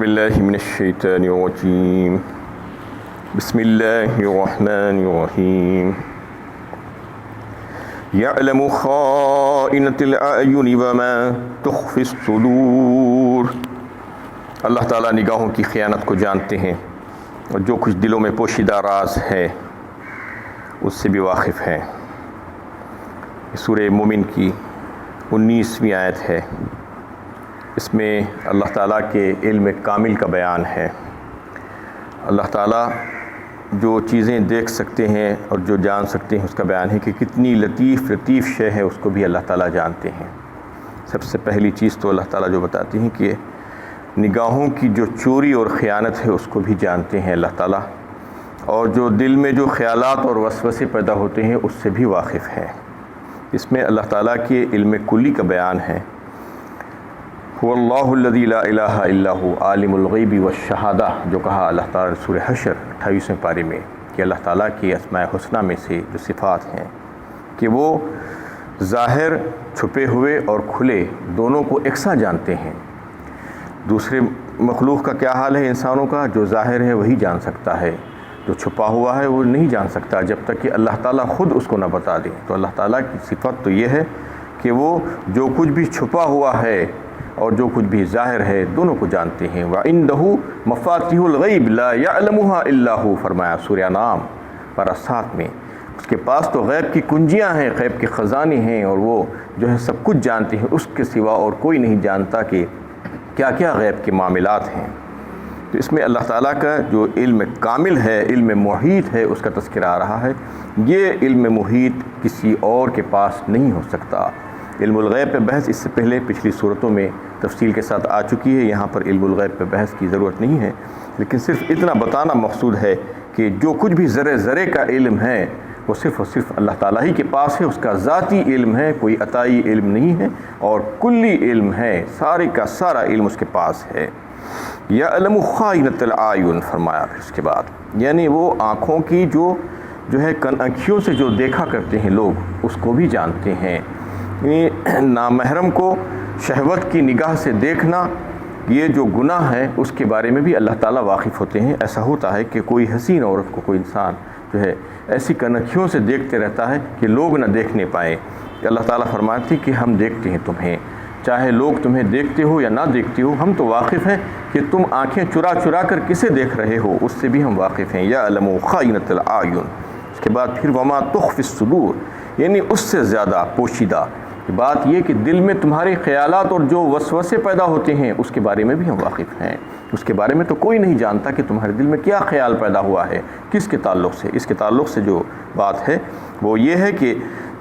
باللہ من الشیطان الرجیم بسم اللہ الرحمن الرحیم یعلم خائنۃ الاعین وما تخفی الصدور۔ اللہ تعالیٰ نگاہوں کی خیانت کو جانتے ہیں اور جو کچھ دلوں میں پوشیدہ راز ہے اس سے بھی واقف ہیں۔ سورہ مومن کی 19ویں آیت ہے، اس میں اللہ تعالیٰ کے علم کامل کا بیان ہے۔ اللہ تعالیٰ جو چیزیں دیکھ سکتے ہیں اور جو جان سکتے ہیں اس کا بیان ہے کہ کتنی لطیف شے ہے، اس کو بھی اللہ تعالیٰ جانتے ہیں۔ سب سے پہلی چیز تو اللہ تعالیٰ جو بتاتے ہیں کہ نگاہوں کی جو چوری اور خیانت ہے اس کو بھی جانتے ہیں اللہ تعالیٰ، اور جو دل میں جو خیالات اور وسوسے پیدا ہوتے ہیں اس سے بھی واقف ہے۔ اس میں اللہ تعالیٰ کے علم کلی کا بیان ہے۔ هو اللہ الذی لا الہ الا هو عالم الغیب والشہادہ، جو کہا اللہ تعالیٰ سورہ حشر 28ویں پارے میں کہ اللہ تعالیٰ کی اسماء حسنہ میں سے جو صفات ہیں کہ وہ ظاہر، چھپے ہوئے اور کھلے دونوں کو یکساں جانتے ہیں۔ دوسرے مخلوق کا کیا حال ہے؟ انسانوں کا جو ظاہر ہے وہی جان سکتا ہے، جو چھپا ہوا ہے وہ نہیں جان سکتا جب تک کہ اللہ تعالیٰ خود اس کو نہ بتا دے۔ تو اللہ تعالیٰ کی صفت تو یہ ہے کہ وہ جو کچھ بھی چھپا ہوا ہے اور جو کچھ بھی ظاہر ہے دونوں کو جانتے ہیں۔ وَعِنْدَهُ مَفَاتِحُ الْغَيْبِ لَا يَعْلَمُهَا إِلَّا هُ، فرمایا سورہ انعام پارہ 7 میں۔ اس کے پاس تو غیب کی کنجیاں ہیں، غیب کے خزانے ہیں، اور وہ جو ہے سب کچھ جانتے ہیں، اس کے سوا اور کوئی نہیں جانتا کہ کیا کیا غیب کے معاملات ہیں۔ تو اس میں اللہ تعالیٰ کا جو علم کامل ہے، علم محیط ہے، اس کا تذکرہ آ رہا ہے۔ یہ علم محیط کسی اور کے پاس نہیں ہو سکتا۔ علم الغیب پہ بحث اس سے پہلے پچھلی صورتوں میں تفصیل کے ساتھ آ چکی ہے، یہاں پر علم الغیب پہ بحث کی ضرورت نہیں ہے، لیکن صرف اتنا بتانا مقصود ہے کہ جو کچھ بھی ذرے کا علم ہے وہ صرف اور صرف اللہ تعالیٰ ہی کے پاس ہے، اس کا ذاتی علم ہے، کوئی عطائی علم نہیں ہے، اور کلی علم ہے، سارے کا سارا علم اس کے پاس ہے۔ یعلم خائنۃ الاعین، فرمایا پھر اس کے بعد، یعنی وہ آنکھوں کی جو ہے آنکھیوں سے جو دیکھا کرتے ہیں لوگ اس کو بھی جانتے ہیں۔ نامحرم کو شہوت کی نگاہ سے دیکھنا یہ جو گناہ ہے اس کے بارے میں بھی اللہ تعالیٰ واقف ہوتے ہیں۔ ایسا ہوتا ہے کہ کوئی حسین عورت کو کوئی انسان جو ہے ایسی کنکھیوں سے دیکھتے رہتا ہے کہ لوگ نہ دیکھنے پائیں، کہ اللہ تعالیٰ فرماتے کہ ہم دیکھتے ہیں تمہیں، چاہے لوگ تمہیں دیکھتے ہو یا نہ دیکھتے ہو، ہم تو واقف ہیں کہ تم آنکھیں چرا کر کسے دیکھ رہے ہو، اس سے بھی ہم واقف ہیں۔ یعلم خائنۃ الاعین، اس کے بعد پھر وما تخفی الصدور، یعنی اس سے زیادہ پوشیدہ بات یہ کہ دل میں تمہارے خیالات اور جو وسوسے پیدا ہوتے ہیں اس کے بارے میں بھی ہم واقف ہیں۔ اس کے بارے میں تو کوئی نہیں جانتا کہ تمہارے دل میں کیا خیال پیدا ہوا ہے، کس کے تعلق سے۔ اس کے تعلق سے جو بات ہے وہ یہ ہے کہ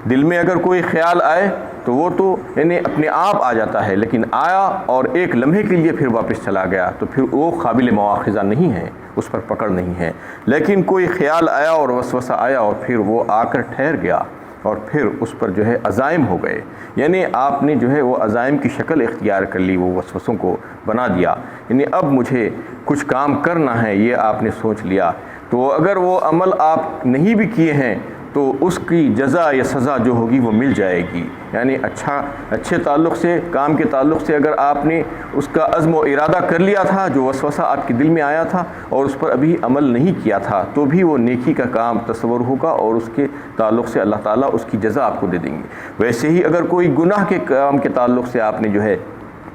دل میں اگر کوئی خیال آئے تو وہ تو یعنی اپنے آپ آ جاتا ہے، لیکن آیا اور ایک لمحے کے لیے پھر واپس چلا گیا تو پھر وہ قابل مواخذہ نہیں ہے، اس پر پکڑ نہیں ہے۔ لیکن کوئی خیال آیا اور وسوسہ آیا اور پھر وہ آ کر ٹھہر گیا اور پھر اس پر جو ہے عزائم ہو گئے، یعنی آپ نے جو ہے وہ عزائم کی شکل اختیار کر لی، وہ وسوسوں کو بنا دیا، یعنی اب مجھے کچھ کام کرنا ہے، یہ آپ نے سوچ لیا، تو اگر وہ عمل آپ نہیں بھی کیے ہیں تو اس کی جزا یا سزا جو ہوگی وہ مل جائے گی۔ یعنی اچھے تعلق سے، کام کے تعلق سے اگر آپ نے اس کا عزم و ارادہ کر لیا تھا، جو وسوسہ آپ کے دل میں آیا تھا اور اس پر ابھی عمل نہیں کیا تھا، تو بھی وہ نیکی کا کام تصور ہوگا اور اس کے تعلق سے اللہ تعالیٰ اس کی جزا آپ کو دے دیں گے۔ ویسے ہی اگر کوئی گناہ کے کام کے تعلق سے آپ نے جو ہے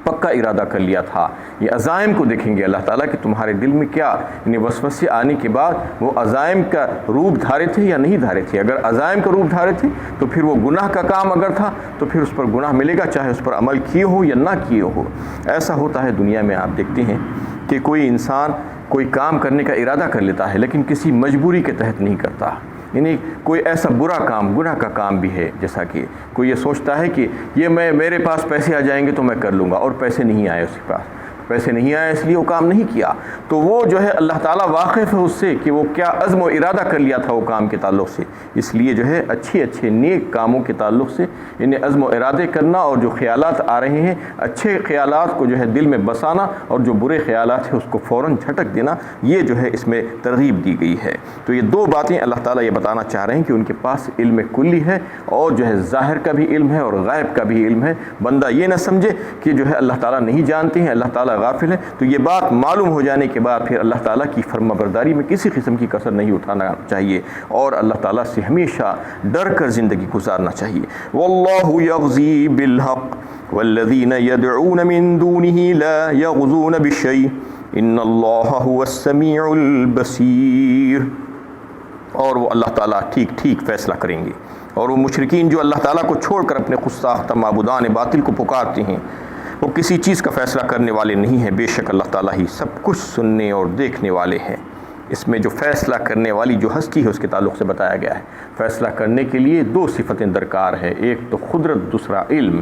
پکا ارادہ کر لیا تھا، یہ عزائم کو دیکھیں گے اللہ تعالیٰ کہ تمہارے دل میں کیا، یعنی وسوسے آنے کے بعد وہ عزائم کا روپ دھارے تھے یا نہیں دھارے تھے۔ اگر عزائم کا روپ دھارے تھے تو پھر وہ گناہ کا کام اگر تھا تو پھر اس پر گناہ ملے گا، چاہے اس پر عمل کیے ہو یا نہ کیے ہو۔ ایسا ہوتا ہے دنیا میں، آپ دیکھتے ہیں کہ کوئی انسان کوئی کام کرنے کا ارادہ کر لیتا ہے لیکن کسی مجبوری کے تحت نہیں کرتا، یعنی کوئی ایسا برا کام، گناہ کا کام بھی ہے، جیسا کہ کوئی یہ سوچتا ہے کہ یہ میرے پاس پیسے آ جائیں گے تو میں کر لوں گا، اور پیسے نہیں آئے، اس کے پاس پیسے نہیں آئے اس لیے وہ کام نہیں کیا، تو وہ جو ہے اللہ تعالیٰ واقف ہے اس سے کہ وہ کیا عزم و ارادہ کر لیا تھا وہ کام کے تعلق سے۔ اس لیے جو ہے اچھے نیک کاموں کے تعلق سے انہیں عزم و ارادے کرنا، اور جو خیالات آ رہے ہیں اچھے خیالات کو جو ہے دل میں بسانا، اور جو برے خیالات ہیں اس کو فوراً جھٹک دینا، یہ جو ہے اس میں ترغیب دی گئی ہے۔ تو یہ دو باتیں اللہ تعالیٰ یہ بتانا چاہ رہے ہیں کہ ان کے پاس علم کلی ہے، اور جو ہے ظاہر کا بھی علم ہے اور غائب کا بھی علم ہے۔ بندہ یہ نہ سمجھے کہ جو ہے اللہ تعالیٰ نہیں جانتے ہیں، اللہ تعالیٰ غافل ہے۔ تو یہ بات معلوم ہو جانے کے بعد پھر اللہ تعالیٰ کی فرما برداری میں کسی قسم کی کسر نہیں اٹھانا چاہیے اور اللہ تعالیٰ سے ہمیشہ ڈر کر زندگی گزارنا چاہیے۔ واللہ یغزی بالحق والذین یدعون من دونہ لا یغزون بشیء ان اللہ هو السمیع البصیر۔ اور وہ اللہ تعالیٰ ٹھیک ٹھیک فیصلہ کریں گے، اور وہ مشرکین جو اللہ تعالیٰ کو چھوڑ کر اپنے خود ساختہ معبودان باطل کو پکارتے ہیں وہ کسی چیز کا فیصلہ کرنے والے نہیں ہیں، بے شک اللہ تعالیٰ ہی سب کچھ سننے اور دیکھنے والے ہیں۔ اس میں جو فیصلہ کرنے والی جو ہستی ہے اس کے تعلق سے بتایا گیا ہے، فیصلہ کرنے کے لیے دو صفتیں درکار ہے، ایک تو قدرت، دوسرا علم،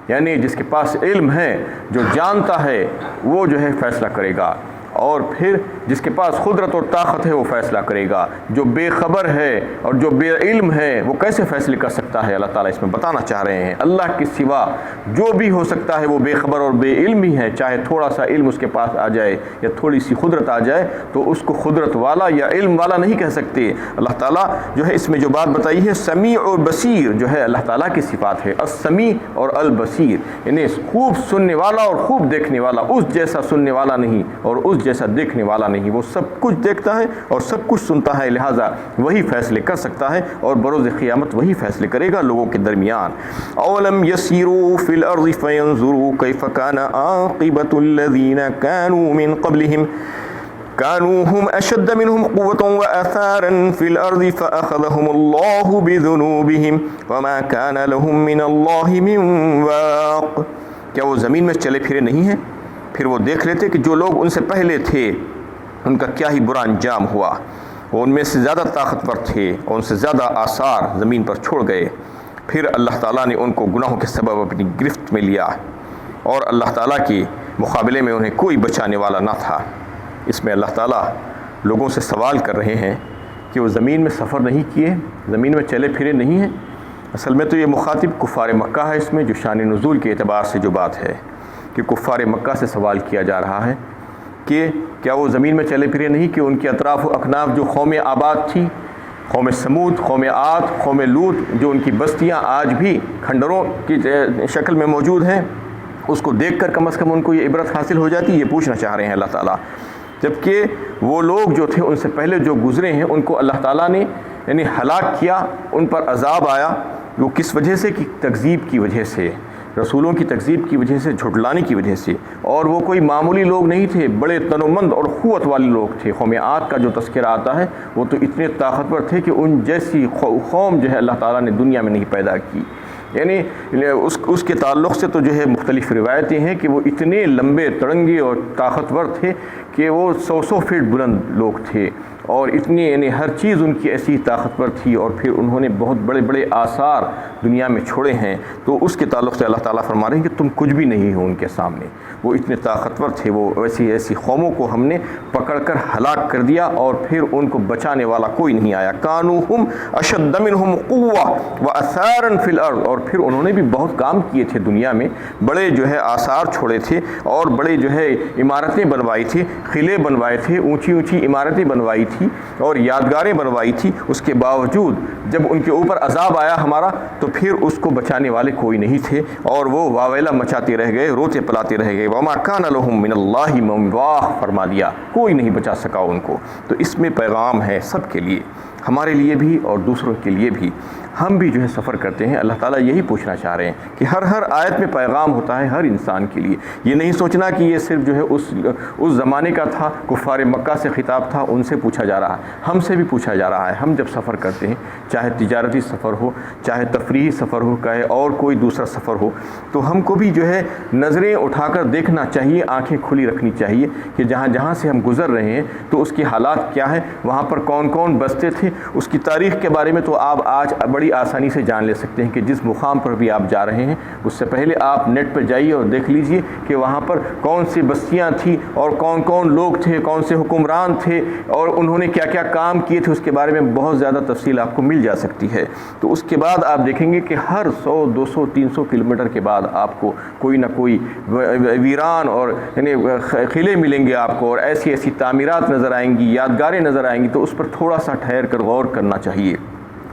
یعنی جس کے پاس علم ہے، جو جانتا ہے وہ جو ہے فیصلہ کرے گا، اور پھر جس کے پاس قدرت اور طاقت ہے وہ فیصلہ کرے گا۔ جو بے خبر ہے اور جو بے علم ہے وہ کیسے فیصلے کر سکتا ہے؟ اللہ تعالیٰ اس میں بتانا چاہ رہے ہیں اللہ کے سوا جو بھی ہو سکتا ہے وہ بے خبر اور بے علم ہی ہے، چاہے تھوڑا سا علم اس کے پاس آ جائے یا تھوڑی سی قدرت آ جائے تو اس کو قدرت والا یا علم والا نہیں کہہ سکتے۔ اللہ تعالیٰ جو ہے اس میں جو بات بتائی ہے سمیع اور بصیر، جو ہے اللہ تعالیٰ کی صفات ہے، السمیع اور البصیر، یعنی خوب سننے والا اور خوب دیکھنے والا، اس جیسا سننے والا نہیں اور اس جیسا دیکھنے والا نہیں، وہ سب کچھ دیکھتا ہے اور سب کچھ سنتا ہے، لہٰذا وہی فیصلے کر سکتا ہے اور بروز قیامت وہی فیصلے کرے گا لوگوں کے درمیان۔ اولم یسیروا فی الارض فینظروا کیف کان عاقبۃ الذین کانوا من قبلہم كانوا هم أشد منهم قوة وآثارا في الأرض فأخذهم الله بذنوبهم وما كان لهم من الله من واق۔ کیا وہ زمین میں چلے پھرے نہیں ہیں؟ پھر وہ دیکھ لیتے کہ جو لوگ ان سے پہلے تھے ان کا کیا ہی برا انجام ہوا، وہ ان میں سے زیادہ طاقتور تھے اور ان سے زیادہ آثار زمین پر چھوڑ گئے، پھر اللہ تعالیٰ نے ان کو گناہوں کے سبب اپنی گرفت میں لیا اور اللہ تعالیٰ کے مقابلے میں انہیں کوئی بچانے والا نہ تھا۔ اس میں اللہ تعالیٰ لوگوں سے سوال کر رہے ہیں کہ وہ زمین میں سفر نہیں کیے، زمین میں چلے پھرے نہیں ہیں۔ اصل میں تو یہ مخاطب کفار مکہ ہے، اس میں جو شان نزول کے اعتبار سے جو بات ہے کہ کفار مکہ سے سوال کیا جا رہا ہے کہ کیا وہ زمین میں چلے پھرے نہیں کہ ان کے اطراف و اکناف جو قوم آباد تھی، قوم سمود، قوم عاد، قوم لوط، جو ان کی بستیاں آج بھی کھنڈروں کی شکل میں موجود ہیں، اس کو دیکھ کر کم از کم ان کو یہ عبرت حاصل ہو جاتی، یہ پوچھنا چاہ رہے ہیں اللہ تعالیٰ۔ جبکہ وہ لوگ جو تھے ان سے پہلے جو گزرے ہیں ان کو اللہ تعالیٰ نے یعنی ہلاک کیا، ان پر عذاب آیا، وہ کس وجہ سے؟ کہ تکذیب کی وجہ سے، رسولوں کی تکذیب کی وجہ سے، جھٹلانے کی وجہ سے، اور وہ کوئی معمولی لوگ نہیں تھے، بڑے تنومند اور قوت والے لوگ تھے۔ قوم عاد کا جو تذکرہ آتا ہے وہ تو اتنے طاقتور تھے کہ ان جیسی قوم جو ہے اللہ تعالیٰ نے دنیا میں نہیں پیدا کی، یعنی اس کے تعلق سے تو جو ہے مختلف روایتیں ہیں کہ وہ اتنے لمبے تڑنگے اور طاقتور تھے کہ وہ 100 فٹ بلند لوگ تھے، اور اتنی یعنی ہر چیز ان کی ایسی طاقتور تھی، اور پھر انہوں نے بہت بڑے بڑے آثار دنیا میں چھوڑے ہیں، تو اس کے تعلق سے اللہ تعالیٰ فرما رہے ہیں کہ تم کچھ بھی نہیں ہو ان کے سامنے، وہ اتنے طاقتور تھے۔ وہ ایسی قوموں کو ہم نے پکڑ کر ہلاک کر دیا اور پھر ان کو بچانے والا کوئی نہیں آیا۔ کانوا ہم اشد منہم قوہ واثارا فی الارض، اور پھر انہوں نے بھی بہت کام کیے تھے دنیا میں، بڑے جو ہے آثار چھوڑے تھے اور بڑے جو ہے عمارتیں بنوائی تھی، قلعے بنوائے تھے، اونچی اونچی عمارتیں بنوائی تھی اور یادگاریں بنوائی تھی۔ اس کے باوجود جب ان کے اوپر عذاب آیا ہمارا تو پھر اس کو بچانے والے کوئی نہیں تھے، اور وہ واویلا مچاتے رہ گئے، روتے پلاتے رہ گئے۔ وما کان لهم من اللہ من واق، فرما دیا کوئی نہیں بچا سکا ان کو۔ تو اس میں پیغام ہے سب کے لیے، ہمارے لیے بھی اور دوسروں کے لیے بھی۔ ہم بھی جو ہے سفر کرتے ہیں، اللہ تعالیٰ یہی پوچھنا چاہ رہے ہیں کہ ہر آیت میں پیغام ہوتا ہے ہر انسان کے لیے۔ یہ نہیں سوچنا کہ یہ صرف جو ہے اس زمانے کا تھا، کفار مکہ سے خطاب تھا، ان سے پوچھا جا رہا ہے، ہم سے بھی پوچھا جا رہا ہے۔ ہم جب سفر کرتے ہیں، چاہے تجارتی سفر ہو، چاہے تفریحی سفر ہو، چاہے اور کوئی دوسرا سفر ہو، تو ہم کو بھی جو ہے نظریں اٹھا کر دیکھنا چاہیے، آنکھیں کھلی رکھنی چاہیے کہ جہاں سے ہم گزر رہے ہیں تو اس کے حالات کیا ہیں، وہاں پر کون کون بستے تھے، اس کی تاریخ کے بارے میں تو آپ آج بڑی آسانی سے جان لے سکتے ہیں کہ جس مقام پر بھی آپ جا رہے ہیں اس سے پہلے آپ نیٹ پر جائیے اور دیکھ لیجئے کہ وہاں پر کون سی بستیاں تھیں اور کون کون لوگ تھے، کون سے حکمران تھے اور انہوں نے کیا کیا کام کیے تھے، اس کے بارے میں بہت زیادہ تفصیل آپ کو مل جا سکتی ہے۔ تو اس کے بعد آپ دیکھیں گے کہ ہر 100 200 300 کلومیٹر کے بعد آپ کو کوئی نہ کوئی ویران اور یعنی قلعے ملیں گے آپ کو، اور ایسی ایسی تعمیرات نظر آئیں گی، یادگاریں نظر آئیں گی، تو اس پر تھوڑا سا ٹھہر کر غور کرنا چاہیے۔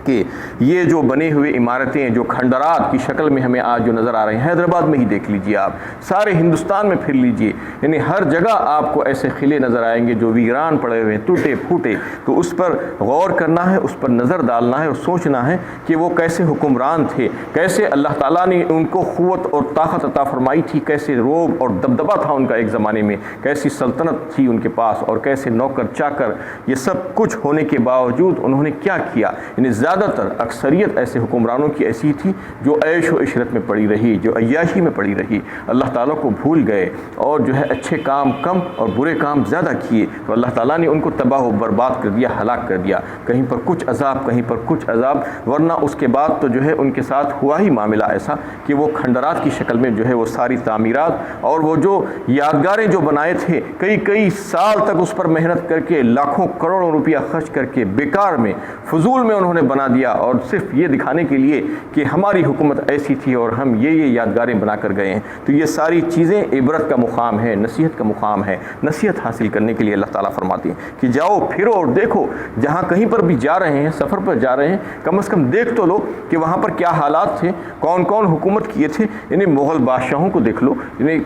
کہ یہ جو بنے ہوئے عمارتیں جو کھنڈرات کی شکل میں ہمیں آج جو نظر آ رہے ہیں، حیدرآباد میں ہی دیکھ لیجئے آپ، سارے ہندوستان میں پھر لیجئے، یعنی ہر جگہ آپ کو ایسے قلعے نظر آئیں گے جو ویران پڑے ہوئے ہیں، ٹوٹے پھوٹے۔ تو اس پر غور کرنا ہے، اس پر نظر ڈالنا ہے اور سوچنا ہے کہ وہ کیسے حکمران تھے، کیسے اللہ تعالیٰ نے ان کو قوت اور طاقت عطا فرمائی تھی، کیسے روب اور دبدبہ تھا ان کا ایک زمانے میں، کیسی سلطنت تھی ان کے پاس، اور کیسے نوکر چاکر، یہ سب کچھ ہونے کے باوجود انہوں نے کیا کیا۔ یعنی زیادہ تر اکثریت ایسے حکمرانوں کی ایسی تھی جو عیش و عشرت میں پڑی رہی، جو عیاشی میں پڑی رہی، اللہ تعالیٰ کو بھول گئے اور جو ہے اچھے کام کم اور برے کام زیادہ کیے، تو اللہ تعالیٰ نے ان کو تباہ و برباد کر دیا، ہلاک کر دیا، کہیں پر کچھ عذاب کہیں پر کچھ عذاب۔ ورنہ اس کے بعد تو جو ہے ان کے ساتھ ہوا ہی معاملہ ایسا کہ وہ کھنڈرات کی شکل میں جو ہے وہ ساری تعمیرات اور وہ جو یادگاریں جو بنائے تھے، کئی سال تک اس پر محنت کر کے، لاکھوں کروڑوں روپیہ خرچ کر کے بیکار میں، فضول میں انہوں نے بنا دیا، اور صرف یہ دکھانے کے لیے کہ ہماری حکومت ایسی تھی اور ہم یہ یادگاریں بنا کر گئے ہیں۔ تو یہ ساری چیزیں عبرت کا مقام ہے، نصیحت کا مقام ہے۔ نصیحت حاصل کرنے کے لیے اللہ تعالیٰ فرماتے ہیں کہ جاؤ پھرو اور دیکھو، جہاں کہیں پر بھی جا رہے ہیں، سفر پر جا رہے ہیں، کم از کم دیکھ تو لو کہ وہاں پر کیا حالات تھے، کون کون حکومت کیے تھے۔ یعنی مغل بادشاہوں کو دیکھ لو، یعنی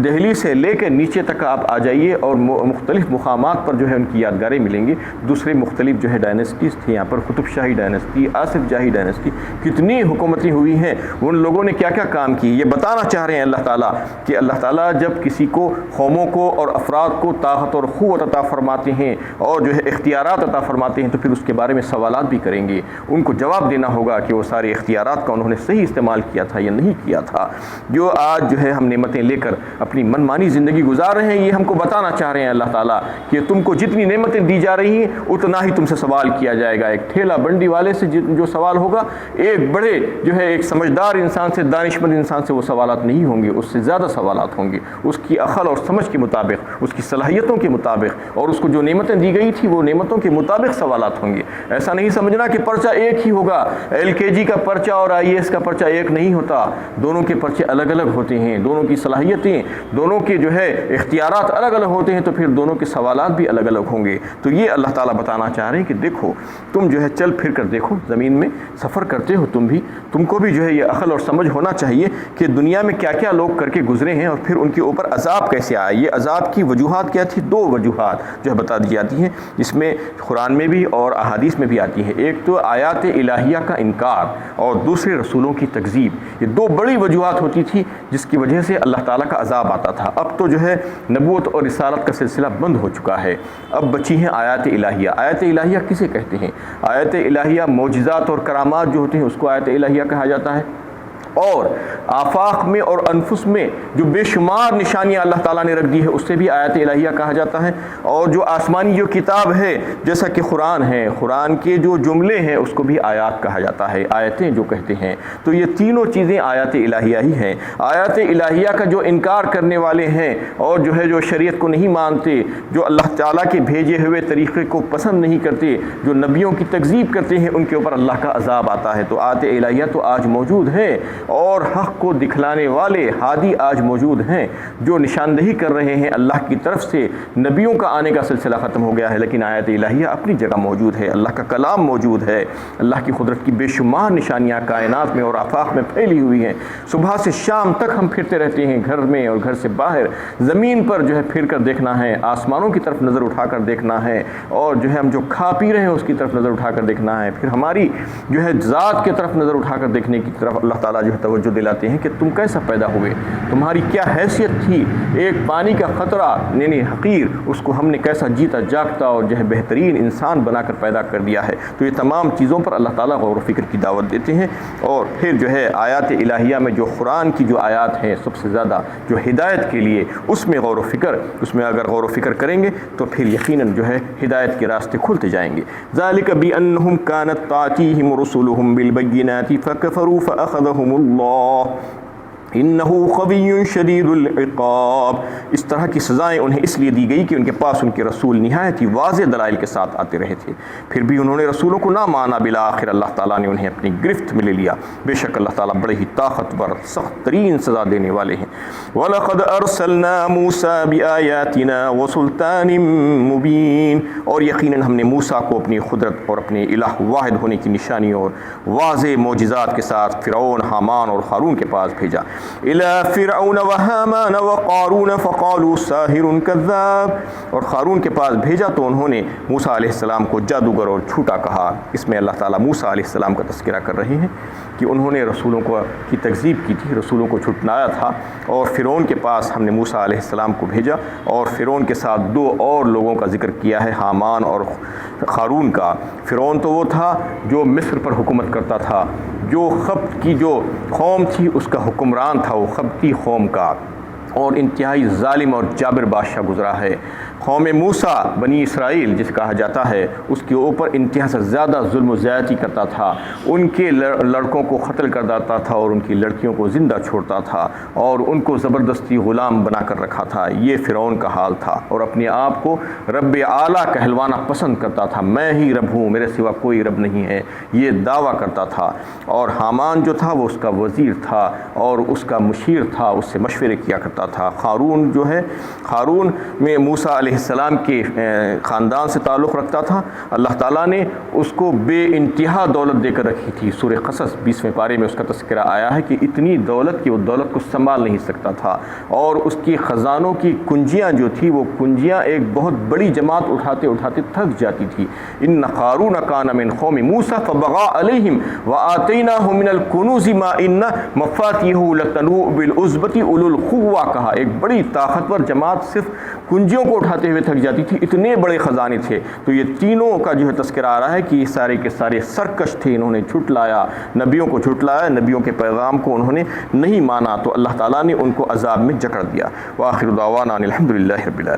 دہلی سے لے کے نیچے تک آپ آ جائیے اور مختلف مقامات پر جو ہے ان کی یادگاریں ملیں گی۔ دوسرے مختلف جو ہے ڈائنسٹیز تھے یہاں پر، قطب شاہی ڈائنسٹی، آصف جاہی ڈائنسٹی، کتنی حکومتیں ہوئی ہیں، ان لوگوں نے کیا کیا کام کی۔ یہ بتانا چاہ رہے ہیں اللہ تعالیٰ کہ اللہ تعالیٰ جب کسی کو، قوموں کو اور افراد کو طاقت اور قوت عطا فرماتے ہیں اور جو ہے اختیارات عطا فرماتے ہیں، تو پھر اس کے بارے میں سوالات بھی کریں گے، ان کو جواب دینا ہوگا کہ وہ سارے اختیارات کا انہوں نے صحیح استعمال کیا تھا یا نہیں کیا تھا۔ جو آج جو ہے ہم نعمتیں لے کر اپنی من مانی زندگی گزار رہے ہیں، یہ ہم کو بتانا چاہ رہے ہیں اللہ تعالیٰ کہ تم کو جتنی نعمتیں دی جا رہی ہیں اتنا ہی تم سے سوال کیا جائے گا۔ ایک ٹھیلا بنڈی والے سے جو سوال ہوگا، ایک بڑے جو ہے ایک سمجھدار انسان سے، دانشمند انسان سے وہ سوالات نہیں ہوں گے، اس سے زیادہ سوالات ہوں گے، اس کی عقل اور سمجھ کے مطابق، اس کی صلاحیتوں کے مطابق، اور اس کو جو نعمتیں دی گئی تھی وہ نعمتوں کے مطابق سوالات ہوں گے۔ ایسا نہیں سمجھنا کہ پرچہ ایک ہی ہوگا، LKG کا پرچہ اور IAS کا پرچہ ایک نہیں ہوتا، دونوں کے پرچے الگ الگ ہوتے ہیں، دونوں کی صلاحیتیں، دونوں کے جو ہے اختیارات الگ الگ ہوتے ہیں، تو پھر دونوں کے سوالات بھی الگ الگ ہوں گے۔ تو یہ اللہ تعالیٰ بتانا چاہ رہے ہیں کہ دیکھو، تم جو ہے چل پھر کر دیکھو، زمین میں سفر کرتے ہو تم کو بھی جو ہے یہ عقل اور سمجھ ہونا چاہیے کہ دنیا میں کیا کیا لوگ کر کے گزرے ہیں اور پھر ان کے اوپر عذاب کیسے آئے۔ یہ عذاب کی وجوہات کیا تھی؟ 2 وجوہات جو ہے بتا دی جاتی ہیں، اس میں قرآن میں بھی اور احادیث میں بھی آتی ہے۔ ایک تو آیات الہیہ کا انکار اور دوسرے رسولوں کی تکذیب۔ یہ 2 بڑی وجوہات ہوتی تھی جس کی وجہ سے اللہ تعالیٰ کا عذاب آتا تھا۔ اب تو جو ہے نبوت اور رسالت کا سلسلہ بند ہو چکا ہے، اب بچی ہیں آیات الہیہ۔ آیات الہیہ کسے کہتے ہیں؟ آیات الہیہ معجزات اور کرامات جو ہوتے ہیں اس کو آیات الہیہ کہا جاتا ہے، اور آفاق میں اور انفس میں جو بے شمار نشانیاں اللہ تعالیٰ نے رکھ دی ہے اس سے بھی آیات الہیہ کہا جاتا ہے۔ اور جو آسمانی جو کتاب ہے جیسا کہ قرآن ہے، قرآن کے جو جملے ہیں اس کو بھی آیات کہا جاتا ہے، آیتیں جو کہتے ہیں۔ تو یہ تینوں چیزیں آیات الہیہ ہی ہیں۔ آیات الہیہ کا جو انکار کرنے والے ہیں اور جو ہے جو شریعت کو نہیں مانتے، جو اللہ تعالیٰ کے بھیجے ہوئے طریقے کو پسند نہیں کرتے، جو نبیوں کی تکذیب کرتے ہیں، ان کے اوپر اللہ کا عذاب آتا ہے۔ تو آیات الہیہ تو آج موجود ہے اور حق کو دکھلانے والے ہادی آج موجود ہیں جو نشاندہی کر رہے ہیں اللہ کی طرف سے۔ نبیوں کا آنے کا سلسلہ ختم ہو گیا ہے، لیکن آیات الہیہ اپنی جگہ موجود ہے، اللہ کا کلام موجود ہے، اللہ کی قدرت کی بے شمار نشانیاں کائنات میں اور آفاق میں پھیلی ہوئی ہیں۔ صبح سے شام تک ہم پھرتے رہتے ہیں، گھر میں اور گھر سے باہر، زمین پر جو ہے پھر کر دیکھنا ہے، آسمانوں کی طرف نظر اٹھا کر دیکھنا ہے، اور جو ہے ہم جو کھا پی رہے ہیں اس کی طرف نظر اٹھا کر دیکھنا ہے، پھر ہماری جو ہے ذات کی طرف نظر اٹھا کر دیکھنے کی طرف اللہ تعالیٰ جو ہے توجہ دلاتے ہیں کہ تم کیسا پیدا ہوئے، تمہاری کیا حیثیت تھی۔ ایک پانی کا قطرہ یعنی حقیر، اس کو ہم نے کیسا جیتا جاگتا اور جو ہے بہترین انسان بنا کر پیدا کر دیا ہے۔ تو یہ تمام چیزوں پر اللہ تعالیٰ غور و فکر کی دعوت دیتے ہیں۔ اور پھر جو ہے آیات الہیہ میں جو قرآن کی جو آیات ہیں سب سے زیادہ جو ہدایت کے لیے، اس میں غور و فکر، اس میں اگر غور و فکر کریں گے تو پھر یقیناً جو ہے ہدایت کے راستے کھلتے جائیں گے۔ ذالک بأنہم کانت تأتیہم رسلہم بالبینات فکفروا فأخذہم اللہ انہو قوی شدید العقاب، اس طرح کی سزائیں انہیں اس لیے دی گئی کہ ان کے پاس ان کے رسول نہایت ہی واضح دلائل کے ساتھ آتے رہے تھے، پھر بھی انہوں نے رسولوں کو نہ مانا، بالآخر اللہ تعالیٰ نے انہیں اپنی گرفت میں لے لیا، بے شک اللہ تعالیٰ بڑے ہی طاقتور سخت ترین سزا دینے والے ہیں۔ وَلَقَدْ أَرْسَلْنَا مُوسَىٰ بِآيَاتِنَا وَسُلْطَانٍ مُبِينٍ، اور یقیناً ہم نے موسیٰ کو اپنی قدرت اور اپنے الہ واحد ہونے کی نشانیوں اور واضح معجزات کے ساتھ فرعون، حامان اور قارون کے پاس بھیجا۔ إِلَىٰ فِرْعَوْنَ وَهَامَانَ وَقَارُونَ فَقَالُوا سَاحِرٌ كَذَّابٌ، اور قارون کے پاس بھیجا تو انہوں نے موسیٰ علیہ السلام کو جادوگر اور جھوٹا کہا۔ اس میں اللہ تعالیٰ موسیٰ علیہ السلام کا تذکرہ کر رہے ہیں کہ انہوں نے رسولوں کی تکذیب کی تھی، رسولوں کو جھٹلایا تھا، اور فرعون کے پاس ہم نے موسیٰ علیہ السلام کو بھیجا، اور فرعون کے ساتھ دو اور لوگوں کا ذکر کیا ہے، حامان اور قارون کا۔ فرعون تو وہ تھا جو مصر پر حکومت کرتا تھا، جو قبط کی جو قوم تھی اس کا حکمران تھا، وہ قبطی قوم کا، اور انتہائی ظالم اور جابر بادشاہ گزرا ہے۔ قوم موسیٰ بنی اسرائیل جس کہا جاتا ہے، اس کے اوپر انتہا سے زیادہ ظلم و زیادتی کرتا تھا، ان کے لڑکوں کو قتل کر دیتا تھا اور ان کی لڑکیوں کو زندہ چھوڑتا تھا، اور ان کو زبردستی غلام بنا کر رکھا تھا۔ یہ فرعون کا حال تھا، اور اپنے آپ کو رب اعلیٰ کہلوانا پسند کرتا تھا، میں ہی رب ہوں، میرے سوا کوئی رب نہیں ہے، یہ دعویٰ کرتا تھا۔ اور حامان جو تھا وہ اس کا وزیر تھا اور اس کا مشیر تھا، اس سے مشورے کیا کرتا تھا۔ قارون جو ہے، قارون میں موسیٰ علیہ السلام کے خاندان سے تعلق رکھتا تھا، اللہ تعالیٰ نے اس کو بے انتہا دولت دے کر رکھی تھی۔ سورہ قصص 20ویں پارے میں اس کا تذکرہ آیا ہے کہ اتنی دولت کہ وہ دولت کو سنبھال نہیں سکتا تھا، اور اس کی خزانوں کی کنجیاں جو تھی وہ کنجیاں ایک بہت بڑی جماعت اٹھاتے اٹھاتے تھک جاتی تھی۔ ان قارون کان من قوم موسیٰ فبغى علیہم وآتیناہ من الکنوز ما ان مفاتیحہ لتنوء بالعصبۃ اولو القوہ، کہا ایک بڑی طاقتور جماعت صرف کنجیوں کو اٹھاتے ہوئے تھک جاتی تھی، اتنے بڑے خزانے تھے۔ تو یہ تینوں کا جو ہے تذکرہ آ رہا ہے کہ یہ سارے کے سارے سرکش تھے، انہوں نے جھٹلایا، نبیوں کو جھٹلایا، نبیوں کے پیغام کو انہوں نے نہیں مانا، تو اللہ تعالیٰ نے ان کو عذاب میں جکڑ دیا۔ وآخر دعوانا ان الحمد للہ رب العالمین۔